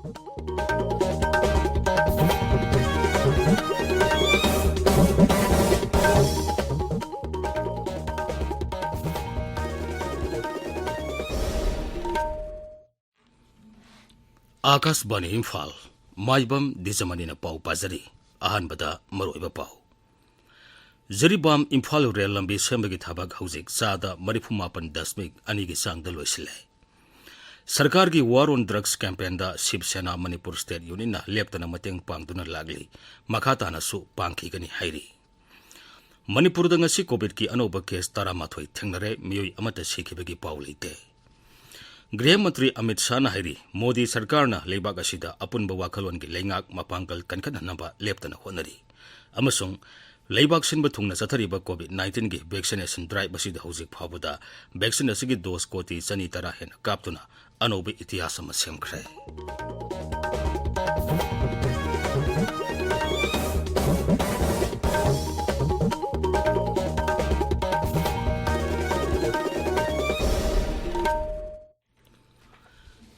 आकाशवाणी इम्फाल माइबम दिजमनी पाउ पाजरी अहानबदा मरोइबा पाउ जरीबाम इम्फाल रेल लंबी सेमबगी थबक हौजिक चादा 34.2 की चांग लोइसिले सरकार की वार ऑन ड्रग्स कैंपेन दा शिवसेना मणिपुर स्टेट यूनियन लेप्तना मतेंग पांगदुना लागली मखातानासु पांगखिगनी हाइरी मणिपुर दंगसी कोविड की अनोब केस 13 थेंगनरे मियोई अमता सिखिबगी पाउ लेते गृह मंत्री अमित शाह हाइरी मोदी सरकार लेबाक असिदा अपुनब वाखलोन की लेंगाक मपांगल कनखननबा लेप्तना होनरी अमसुंग लेबाक सिनब थुंगना चथरिबा कोविड-19 की वैक्सीनेशन ड्राइव असिदा हौजिक फावदा वैक्सीन असिगी डोज कोटी 210 हेन कापतुना अनोब इतिहास अमा सेमख्रे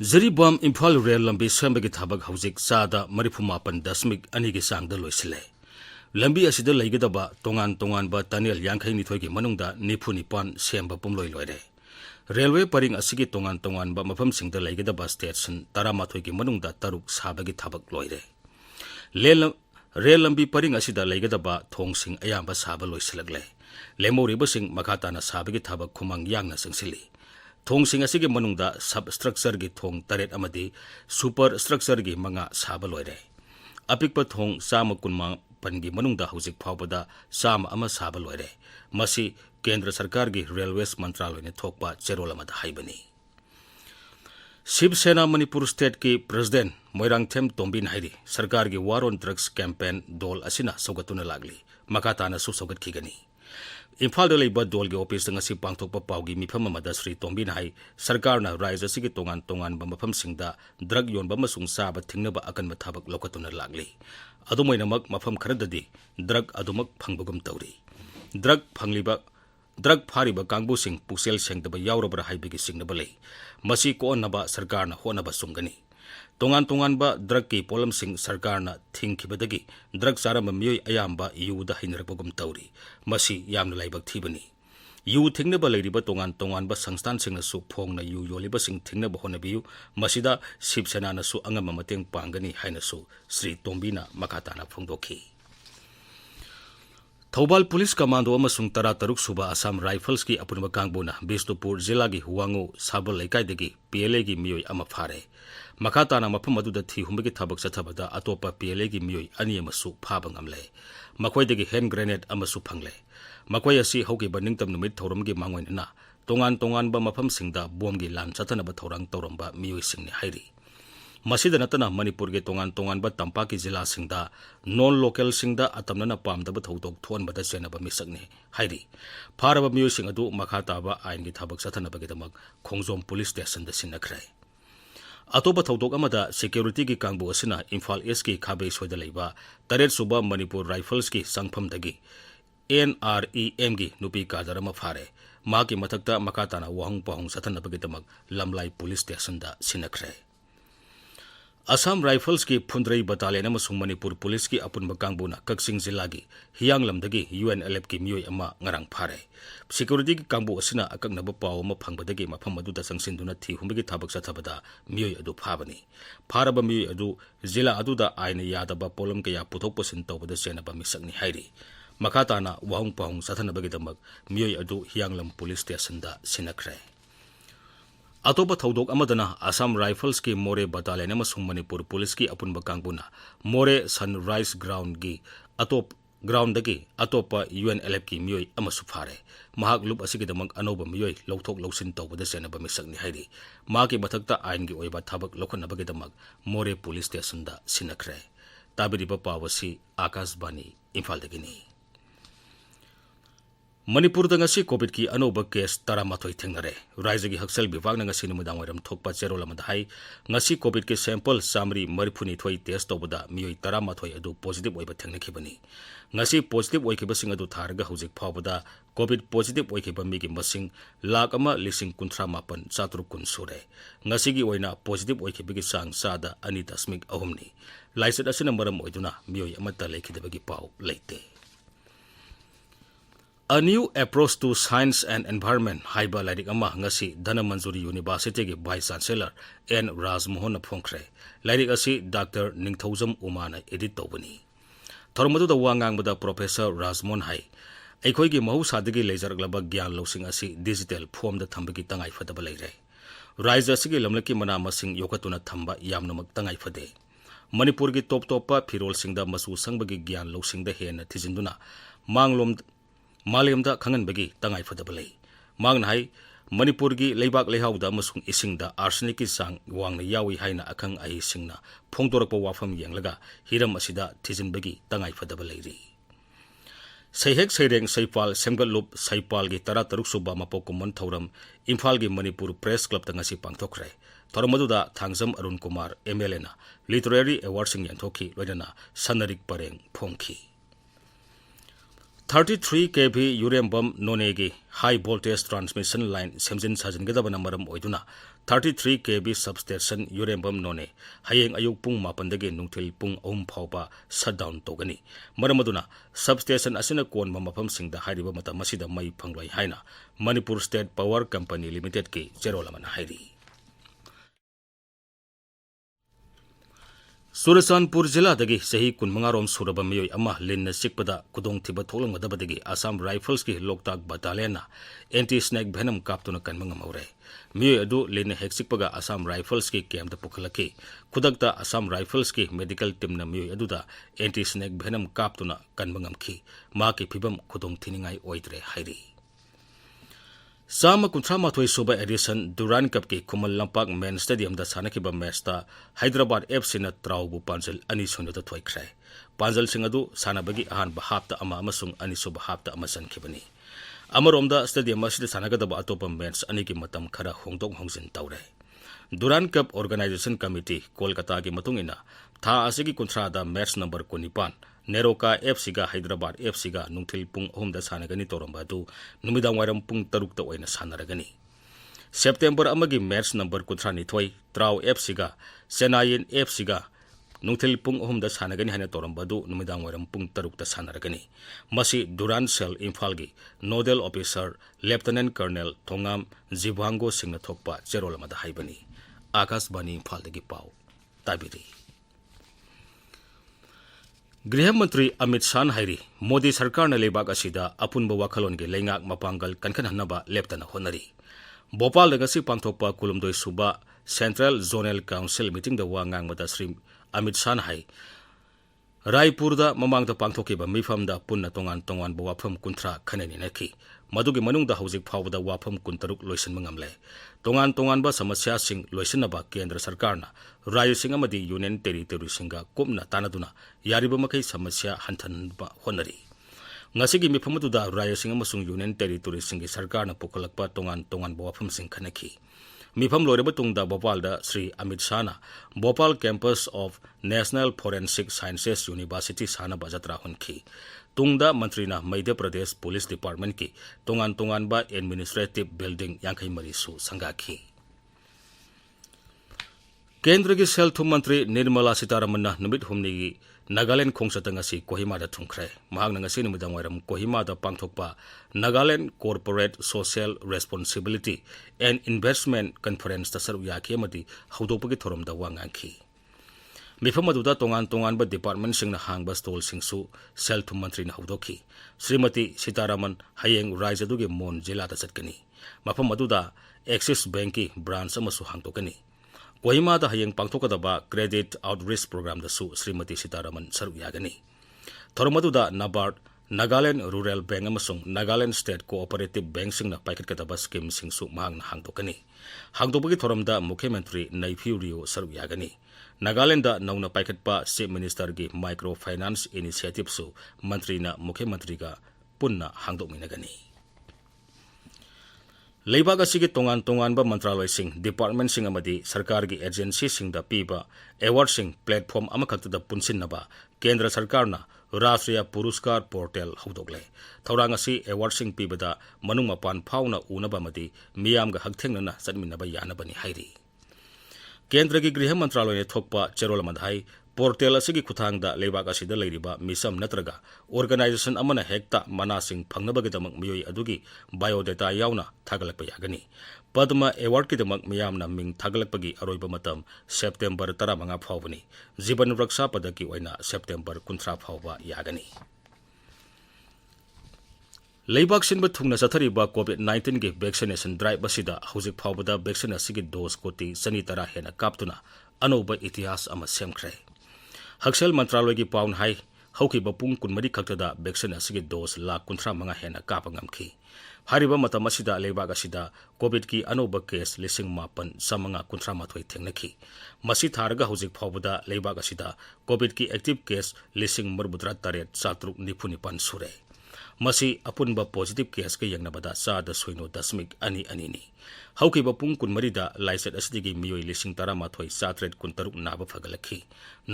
जरीबाम इम्फाल रेल लंबी सेमबगी थबक हौजिक चादा 34.2 की चांग लोइसिले लंबी असिदा लेगदबा तोंगान तोंगानबा टनेल 52 की मनुंगदा 94 सेमबा पुमलोइ लोइरे रेलवे परिंग असिगी तोंगान तोंगानबा मफमसिंगदा लेगदबा स्टेशन 13 की मनुंगदा 3 साबगी थबक लोइरे रेल लंबी परिंग असिदा लेगदबा थोंगसिंग अयाबा साबा लोइसिलगले लेमोरिबसिंग मखाताना साबगी थबक खुमंग यांगना संसिली थोंगसिंग असिगी मनुंगदा सब स्ट्रक्चर की थोंग तरेट अमदी सुपर स्ट्रक्चर की मंगा साबा लोइरे अपिकपा थोंग 119 की मनुंगदा हौजिक फावबदा 100 साबा लोइरे मसी केंद्र सरकार की रेलवेज मंत्रालय ने थोकपा चेरोल अमदा हाइबनी शिवसेना मणिपुर स्टेट की प्रेसिडेंट मोइरांगथेम तोंबिन हाइरी सरकार की वार ऑन ड्रग्स कैंपेन दोल असिना सौगतुना लागली मखाताना सु सौगतखिगनी इम्फाल दोल के ऑफिस पांथोप पागी मिफम श्री तोंबिन हाई सरकार राज्य की तोंगान तोंगान मफम ड्रग योब चाब थिंगनब अकन थबक लौकतुना लागली अदुमोइनमक मफम खरददी ड्रग अदुमक फंगबगुम तौरी ड्रग फारिब कांगबुसिंग पुक्सेल सेंगदब यावरबर हाइबगी सिंगनब लई मसी कोनब सरकार होनब सुंगनी तोंगान तोंगानब ड्रग की पोलम सिंग सरकार थिंगखिबदगी ड्रग चारम मियोय अयाम्बा यूद हिनरबगुम तौरी मसी यामना लाइबक थिबनी यू थिंगनब लैरिब तोंगान तोंगानब संस्थान सिंगनसु फोंगना यू योलिबसिंग थिंगनब होनबियु मसीदा शिवसेनानसु अंगम मतेंग पांगनी हाइनसु श्री तोंबिना मखाताना फोंदोखी थौबाल पुलिस कमांडो अमसुंग 13 सुबा असम राइफल्स की अपुनब कांगबुना बिष्णुपुर जिला की हुआंगो साबल लेकाइदगी पीएलए की मियोय अमा फारे मखाताना मफम अदुदा थी हुंबगी थबक चथबदा अतोपा पीएलए की मियोय अनि अमसु फाबा ngamle मखोइदगी हैंड ग्रेनेड अमसु फंगले मखोइ असि हौगिबा निंगतम नुमित थौरमगी मांगोइना तोंगान तोंगानबा मफम सिंगदा बोमगी लान चथनब थौरंग तौरंबा मियोय सिंगने हाइरी मसीदा नतना मणिपुर के तोंगान तोंगानबा तंपाकी जिला सिंगदा नॉन लोकल सिंगदा अतमनना पामदब थौदोक थोनबदा चेनब मिसकने हाइरी फारब मियोय सिंग अदु मखाताबा आइन की थबक चथनबगीदमक खोंगजोम पुलिस स्टेशन द सिनखरे अतोप थौदोक अमदा सिक्योरिटी की कांगबु असिना इम्फाल ईस्ट की खाबे सोयदा लेबा 3 सुबा मणिपुर राइफल्स की संगफमदगी NREM की नुपी कादरम फारे मा की मथक्ता मखाताना वहंग पहंग चथनबगीदमक लमलाई पुलिस स्टेशन द सिनखरे असम राइफल्स की फुंद्रई बटालियन अमसुंग मणिपुर पुलिस की अपुनब कांगबुना कक्सिंग जिला की हियांगलमदगी UNLF की मियोय अमा ngarang फारे सिक्योरिटी की कांगबु असिना अकंगनब पाव अमा फंगबदगी मफम अदुदा संगसिंदुना थी हुंबगी थबक चथबदा मियोय अदु फाबनी फारब मियोय अदु जिला अदुदा आइन यादब पोलम कया पुथोक पसिन तौबदा चेनब मिसकनी हाइरी मखाताना वहंग पहंग चथनबगीदमक मियोय अदु हियांगलम पुलिस स्टेशन दा सिनखरे अतोप थौदोक अमदना असम राइफल्स की मोरे बटालियन अमसुंग मणिपुर पुलिस की अपुनब कांगबुना मोरे सनराइज ग्राउंड की अतोप UNLF की मियोय अमसु फारे महाक लुप असिगिदमक अनोब मियोय लौथोक लौसिन तौबदा चेनब मिसकनी हाइरी मा की मथक्ता आइन की ओइबा थबक लौखनबगीदमक मोरे पुलिस स्टेशन दा सिनखरे ताबिरिबा पावसी Akashvani इम्फालदगिनी Manipur da ngasi COVID ki anoba case taramathoi thengnare raija gi haksal bivag na ngasi numudang waram thokpa cherol amada hai ngasi COVID ki sample samri marifuni thoi test tobada miyoi taramathoi adu positive oiba thengnakhibani ngasi positive oikiba sing adu tharga hujik phawbada COVID positive oikiba mi gi masing lakh ama lising kunthra mapan chatruk kun sure ngasi gi oina positive oikiba gi sang sada ani dasmik ahumni laisat asina maram oiduna miyoi amata lekhidabagi pau leite. A new approach to science and environment haiba lairik ama ngasi Dhanamanjuri University gi Vice Chancellor N. Rajmohan phongkhre lairik asi Dr. Ningthaujam Umana edit tawbani thormadu da wangang bada Professor Rajmohan hai aikoi gi mahusadagi leijarglaba gyan losing asi digital form da thambagi tangai fadaba leire raija sigi lamlaki mana masing yokatuna thamba yamnamak tangai fade Manipur gi top phirol singda masu sangbagi gyan losing da hena thijinduna manglom Malayamda kangan bagi tangai fadabalai. Magna hai Manipur gi leibak lehauda masung isingda arsenic ki sang wang na yawi haina akang ai singna phongtorakpa wafam yanglaga hiram asida thijin bagi tangai fadabalai ri. Saihek saireng saipal semgalup saipal gi tara taruk suba mapokuman thauram Imphal gi Manipur Press Club tangasi pangthokre. Thormaduda Thangjam Arun Kumar MLA na Literary Award sing yanthoki loidana sanarik pareng phongki. 33 kV uranium bomb nonegi high voltage transmission line semjin sajin gedabana maram oiduna 33 kV substation uranium bomb none hayeng ayuk pung mapandagi nungthil pung om phawba shutdown togani maramaduna substation asina kon mafam singda hariba mata masida mai phangloi haina Manipur State Power Company Limited ki cherolamana hairi. Surachanpur Jilla dagi sahi kunmangarom suraba miyoi ama linna sikpada kudong thiba tholang madabadagi Assam Rifles ki Loktak Battalion na anti-snake venom kaptuna kanmanga maure miyoi adu linna heksikpaga Assam Rifles ki camp da pukhalaki kudakta Assam Rifles ki medical team na miyoi adu da anti-snake venom kaptuna kanmangam ki ma ki phibam kudong thiningai oidre hairi. Sama kuntramathoi suba edition Duran Cup ki Kumal Lampak Main Stadium da sanakiba match ta Hyderabad FC na traubu panjal ani sunota thoikhre panjal singadu sanabagi ahanba hapta ama amasung ani suba hapta ama sankibani amaromda stadium asida sanagadaba atopa match ani ki matam khara hongdok hongjin tawre Duran Cup Organization Committee Kolkata ki matungina tha asigi kuntrada match number 19 Neroka FC ga Hyderabad FC ga nungthil pung ahumda sanagani toramba du numidang wairam pung tarukta oina sanaragani September amagi match number 32 Trau FC ga Senayin FC ga nungthil pung ahumda sanagani hana toramba du numidang wairam pung tarukta sanaragani masi Duran Cell Imphal gi Nodal Officer Lieutenant Colonel Thongam Jibhango singna thokpa cherolamada haibani Akashbani Imphal dagi pau tabiri. Griha Mantri Amit Shah hairi Modi Sarkar na lebak asida apunba wakhalon ge leingak mapangal kankan hanaba leptana honari Bhopal da gasi pangthokpa kulumdoi suba Central Zonal Council meeting da wangang mata Sri Amit Shah hai Raipur da mamang da pangthokiba mifam da punna tongan bawafam kuntra khanani naki madugi manung da hojik phawda wafam kuntaruk loisan mangamle tongan ba samasya sing loisanaba kendra sarkar na raya sing amadi union territory singa kopna tanaduna yariba makai samasya hanthan ba honari ngasigi mifamatu da raya sing amasung union territory singi sarkar na pukalakpa tongan bawafam sing khanaki Mifam loreba tungda Bhopal da Sri Amit Shah na Bhopal campus of National Forensic Sciences University sana bajatra honki tungda mantri na Madhya Pradesh Police Department ki tongan ba administrative building yangkai marisu sangaki Kendra gi Sel Thum Mantri Nirmala Sitaraman na numit humni gi Nagaland khongsata ngasi Kohima da thungkhre mahang ngasi numidang wairam Kohima da pangthokpa Nagaland Corporate Social Responsibility and Investment Conference ta saru yaki amadi haudopagi thorom da wangangki mifam aduda tongan ba department sing na hangba stall singsu Sel Thum Mantri na haudoki Srimati Sitaraman hayeng raija dugi Mon jila ta chatkani mafam aduda Axis Bank ki branch amasu hangtokani Kohima da hayeng pangthokadaba Credit Outreach Program da su Srimati Sitaraman saru yagani thormadu da NABARD Nagaland Rural Bank amasung Nagaland State Cooperative Bank sing na paikit kataba scheme sing su mahang na hangtokani hangtokbagi thoramda Mukhyamantri Naipiu Rio saru yagani Nagaland da nauna paikit pa Chief Minister gi Microfinance Initiative su mantri na Mukhyamantri ga punna hangdokminagani लेबाग असिगी तोंगान तोंगानबा मंत्रालयसिंग डिपार्टमेंटसिंग अमदी सरकारगी एजेंसीसिंगदा पीबा एवार्डसिंग platform अमखक्तदा पुनसिन्नबा केंद्र सरकारना राष्ट्रीय पुरस्कार portal हौदोगले थौरांग असि एवार्डसिंग पीबदा मनुंग मपान fauna उनबा मदी मियामगा हक्थेंगना चटमिनबा यानबनी हाइरी केंद्र की गृह मंत्रालय ने थोकपा चेरोल मधाई पोर्टल असिगी खुथांगदा लेबाग असिदा लेरिबा मिसम नत्रगा ऑर्गेनाइजेशन अमना हेक्ता मनासिंग फंगनबगदमक मियोई अदुगी बायोडेटा यावना थागलकपा यागनी पद्मा एवार्ड किदमक मियामना मिंग थागलकपगी अरोइबा मतम सेप्टेम्बर 15 फावबनी जीवन रक्षा पदकी ओइना सेप्टेम्बर 30 फावबा यागनी लेबाग सिनबा थुंगना चथरिबा कोविड-19 की वैक्सीनेशन ड्राइव असिदा हौजिक फावबदा वैक्सीन असिगी डोज कोटी 130 हेना कापतुना अनौबा इतिहास अमा सेमख्रे हक्सेल मंत्रालय की पाउन हाई हौखिबा पुंग कुनमरी खक्तदा वैक्सीन असिगी डोज लाख 35 हेना कापा ngamखि हारिबा मतम असिदा लेबाग असिदा कोविड की अनौबा केस 5,938 थेंगनखि मसि थारगा हौजिक फावबदा लेबाग असिदा कोविड की एक्टिव केस 3,8,794 सुरे मसी अपुनबा पॉजिटिव केस के यंगनबदा 0.02 हौकिबा पुंग कुनमरीदा लाइसेट असिदिगी मियोई 13,763 नाबा फगलखि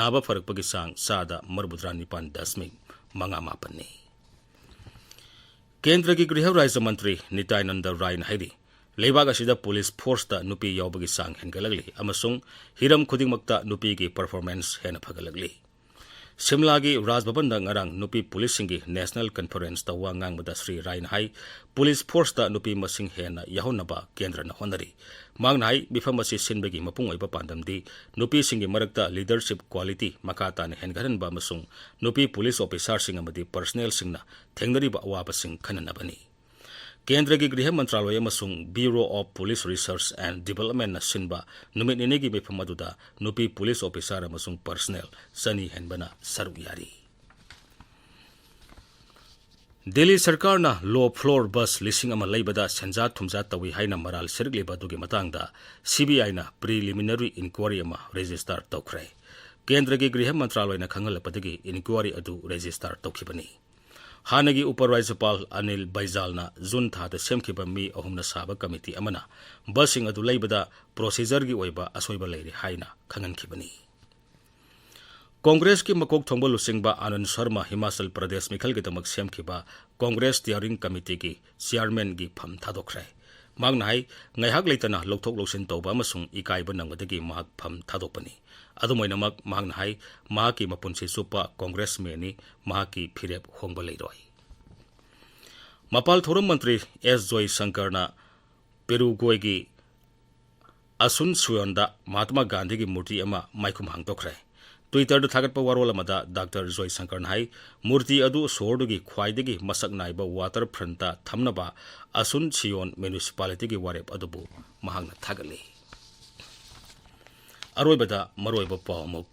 नाबा फरकपगी सांग 0.95 केंद्र की गृह राज्य मंत्री नित्यानंद राय हाइरी लेबाग असिदा पुलिस फोर्स दा नुपी यावबगी सांग हेनगलगली अमसुंग हिरम खुदिंगमक्ता नुपी की परफॉर्मेंस हेन फगलगली शिमला की राजभवन ngarang नुपी पुलिस सिंगी नेशनल कॉन्फ्रेंस ता वा ngangbada श्री राय हाई पुलिस फोर्स ता नुपी मसिंग हेना याहोनबा केंद्र न होनरी मांग हाई मिफम असी सिनबगी मपुंग ओइबा पांदमदी नुपी सिंगी मरकता लीडरशिप क्वालिटी मकाता ने हेनगरनबा मसुंग नुपी पुलिस ऑफिसर सिंग अमदी पर्सनल सिंगना थेंगनरीबा अवाबा सिंग खननबनी केंद्र की गृह मंत्रालय मसुंग bureau of police research and development सिंबा नुमित निनेगी मिफम अदुदा नुपी पुलिस ऑफिसर मसुंग पर्सनल सनी हेनबना सरुक यारी दिल्ली सरकार ना लो फ्लोर बस लिसिंग अमा लेबदा सेंजा थुमजा तवी हाइना मराल सिरगलेबा दुगे मतंगदा सीबीआई ना प्रिलिमिनरी इंक्वायरी अमा रजिस्टर तौखरे केंद्र की गृह मंत्रालय ना खंगलपदगी इंक्वायरी अदु रजिस्टर तौखिबनी हानगी उप राज्यपाल अनिल बैजालना जून थादा सेमखिबा मी अहुमना साबा कमिटी अमना बसिंग अदु लेबदा प्रोसीजर की ओइबा असोइबा लेरि हाइना खंगनखिबनी कांग्रेस की मकोक थोंबा लुसिंगबा आनंद शर्मा हिमाचल प्रदेश मिखल की दमक सेमखिबा कांग्रेस स्टीयरिंग कमिटी की चेयरमैन की फम थादोखरे मांगना high ngaihak leitana lokthok loksin tawba amasung ikaiba nangwadagi mahak pham thadopani adumoinamak mahakna hai mahaki mapunsi supa congressman ni mahaki phirep hongba leiroi mapal thorum mantri S Joy Shankar na Peruguay gi asun suyonda Mahatma Gandhi की मूर्ति ama maikum hangtokre Twitter थागतपा वारोल अमदा doctor Joy Shankar हाई मूर्ति अदु सोरदुगी ख्वाइदगी मसक नाइबा वाटर फ्रंट थमनबा असुन सियोन म्युनिसिपालिटी की वारेप अदुबु महांगना थागले अरोइबदा मरोइबा पावमुक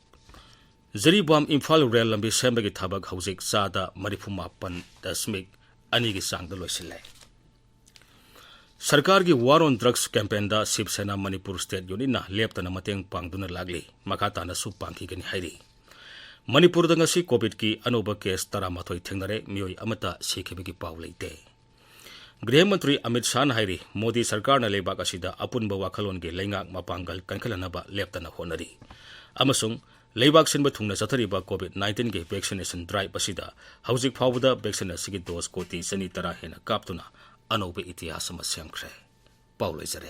जरीबाम इम्फाल रेल लंबी सेंबगी थबक हौजिक सादा 35.2 की सांगदा लोइसिले सरकार की वार ऑन ड्रग्स कैंपेन दा शिवसेना मणिपुर स्टेट यूनिट ना लेप्तना मतेंग पांगदुना लागली मखाताना सु पांखिगनी हाइरी मणिपुर दंगसी कोविड की अनोबा केस 13 थेंगनरे मियोई अमता सिखिबगी पाउ लेते गृह मंत्री अमित शाह हाइरी मोदी सरकार ना लेबाक असिदा अपुनबा वाखलोन के लेंगाक मपांगल कनखलनबा लेप्तना होनरी अमसुंग लेबाक सिनबा थुंगना चथरिबा कोविड-19 के वैक्सीनेशन ड्राइव असिदा हौजिक फावबदा वैक्सीन असिगी डोज कोटी 130 हेना कापतुना अनौबा इतिहास अमा सेमख्रे पाउ लैजरे